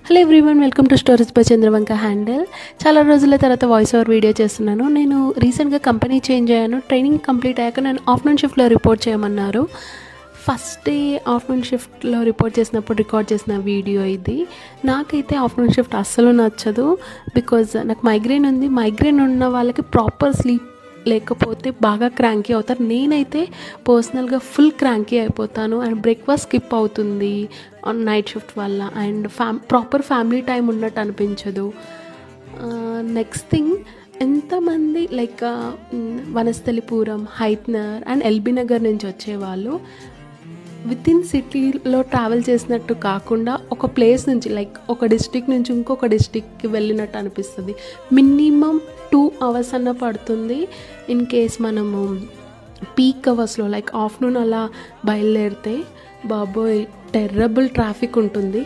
Hello everyone, welcome to stories by Chandravanka handle. చాలా రోజుల తర్వాత వాయిస్ ఓవర్ వీడియో చేస్తున్నాను. నేను రీసెంట్గా కంపెనీ చేంజ్ అయ్యాను. ట్రైనింగ్ కంప్లీట్ అయ్యాక నేను ఆఫ్టర్నూన్ షిఫ్ట్లో రిపోర్ట్ చేయమన్నారు. ఫస్ట్ డే ఆఫ్టర్నూన్ షిఫ్ట్లో రిపోర్ట్ చేసినప్పుడు రికార్డ్ చేసిన వీడియో ఇది. నాకైతే ఆఫ్టర్నూన్ షిఫ్ట్ అస్సలు నచ్చదు. బికాజ్ నాకు మైగ్రేన్ ఉంది. మైగ్రేన్ ఉన్న వాళ్ళకి ప్రాపర్ స్లీప్ లేకపోతే బాగా క్రాంకీ అవుతారు. నేనైతే పర్సనల్గా ఫుల్ క్రాంకీ అయిపోతాను అండ్ బ్రేక్ఫాస్ట్ స్కిప్ అవుతుంది నైట్ షిఫ్ట్ వల్ల. అండ్ ప్రాపర్ ఫ్యామిలీ టైం ఉన్నట్టు అనిపించదు. నెక్స్ట్ థింగ్, ఎంతమంది like Vanasthalipuram, Hayathnagar and LB Nagar నుంచి వచ్చేవాళ్ళు విత్ ఇన్ సిటీలో ట్రావెల్ చేసినట్టు కాకుండా ఒక ప్లేస్ నుంచి లైక్ ఒక డిస్ట్రిక్ట్ నుంచి ఇంకొక డిస్ట్రిక్ట్కి వెళ్ళినట్టు అనిపిస్తుంది. మినిమం 2 hours అన్న పడుతుంది. ఇన్ కేస్ మనము పీక్ అవర్స్లో లైక్ ఆఫ్టర్నూన్ అలా బయలుదేరితే బాబోయ్ టెర్రబుల్ ట్రాఫిక్ ఉంటుంది.